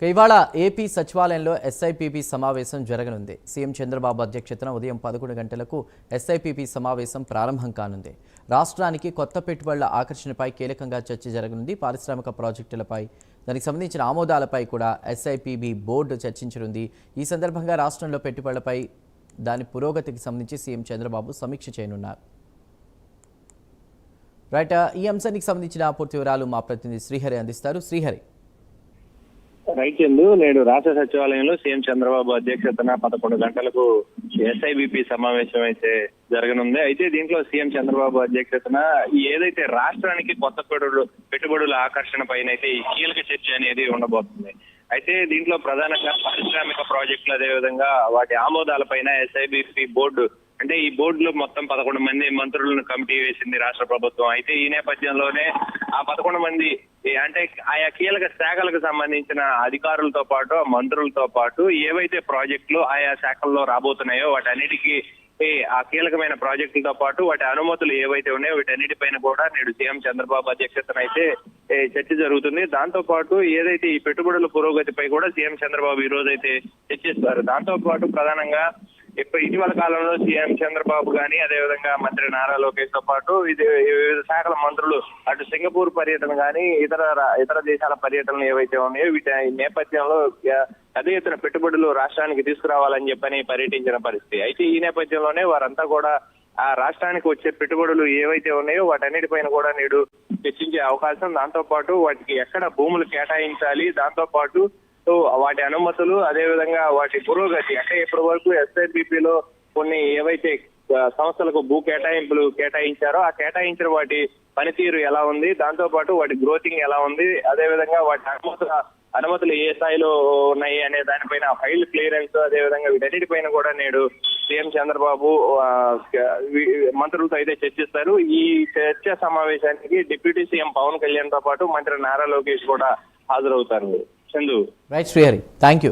ఇవాళ ఏపీ సచివాలయంలో ఎస్ఐపిబి సమావేశం జరగనుంది. సీఎం చంద్రబాబు అధ్యక్షతన ఉదయం 11 గంటలకు ఎస్ఐపిబి సమావేశం ప్రారంభం కానుంది. రాష్ట్రానికి కొత్త పెట్టుబడుల ఆకర్షణపై కీలకంగా చర్చ జరగనుంది. పారిశ్రామిక ప్రాజెక్టులపై, దానికి సంబంధించిన ఆమోదాలపై కూడా ఎస్ఐపిబి బోర్డు చర్చించనుంది. ఈ సందర్భంగా రాష్ట్రంలో పెట్టుబడులపై, దాని పురోగతికి సంబంధించి సీఎం చంద్రబాబు సమీక్ష చేయనున్నారు. రైట్, ఈ అంశానికి సంబంధించిన పూర్తి వివరాలు మా ప్రతినిధి శ్రీహరి అందిస్తారు. శ్రీహరి. రైట్ చందు, నేడు రాష్ట్ర సచివాలయంలో సీఎం చంద్రబాబు అధ్యక్షతన 11 గంటలకు ఎస్ఐబిపి సమావేశం అయితే జరగనుంది. అయితే దీంట్లో సీఎం చంద్రబాబు అధ్యక్షతన ఏదైతే రాష్ట్రానికి కొత్త పెట్టుబడుల ఆకర్షణ పైన అయితే ఈ కీలక చర్చ అనేది ఉండబోతుంది. అయితే దీంట్లో ప్రధానంగా పారిశ్రామిక ప్రాజెక్టులు, అదేవిధంగా వాటి ఆమోదాలపైన ఎస్ఐబిపి బోర్డు, అంటే ఈ బోర్డులో మొత్తం 11 మంది మంత్రులను కమిటీ వేసింది రాష్ట్ర ప్రభుత్వం. అయితే ఈ నేపథ్యంలోనే ఆ 11 మంది అంటే ఆయా కీలక శాఖలకు సంబంధించిన అధికారులతో పాటు, మంత్రులతో పాటు ఏవైతే ప్రాజెక్టులు ఆయా శాఖల్లో రాబోతున్నాయో వాటన్నిటికీ ఆ కీలకమైన ప్రాజెక్టులతో పాటు వాటి అనుమతులు ఏవైతే ఉన్నాయో వీటన్నిటిపైన కూడా నేడు సీఎం చంద్రబాబు అధ్యక్షతన అయితే చర్చ జరుగుతుంది. దాంతో పాటు ఏదైతే ఈ పెట్టుబడుల పురోగతిపై కూడా సీఎం చంద్రబాబు ఈ రోజు అయితే చర్చిస్తారు. దాంతో పాటు ప్రధానంగా ఇటీవల కాలంలో సీఎం చంద్రబాబు గాని, అదేవిధంగా మంత్రి నారా లోకేష్ తో పాటు వివిధ శాఖల మంత్రులు అటు సింగపూర్ పర్యటన గాని, ఇతర దేశాల పర్యటనలు ఏవైతే ఉన్నాయో వీటి నేపథ్యంలో అదే ఎత్తున పెట్టుబడులు రాష్ట్రానికి తీసుకురావాలని చెప్పని పర్యటించిన పరిస్థితి. అయితే ఈ నేపథ్యంలోనే వారంతా కూడా ఆ రాష్ట్రానికి వచ్చే పెట్టుబడులు ఏవైతే ఉన్నాయో వాటన్నిటిపైన కూడా నేడు చర్చించే అవకాశం, దాంతో పాటు వాటికి ఎక్కడ భూములు కేటాయించాలి, దాంతో పాటు వాటి అనుమతులు, అదేవిధంగా వాటి పురోగతి, అంటే ఇప్పటి వరకు ఎస్ఐబిపిలో కొన్ని ఏవైతే సంస్థలకు భూ కేటాయింపులు కేటాయించారో ఆ కేటాయించిన వాటి పనితీరు ఎలా ఉంది, దాంతో పాటు వాటి గ్రోతింగ్ ఎలా ఉంది, అదేవిధంగా వాటి అనుమతులు ఏ స్థాయిలో ఉన్నాయి అనే దానిపైన ఫైల్ క్లియరెన్స్, అదేవిధంగా వీటన్నిటిపైన కూడా నేడు సీఎం చంద్రబాబు మంత్రులతో అయితే చర్చిస్తారు. ఈ చర్చా సమావేశానికి డిప్యూటీ సీఎం పవన్ కళ్యాణ్ తో పాటు మంత్రి నారా లోకేష్ కూడా హాజరవుతారు. Chandu. Right Srihari, thank you.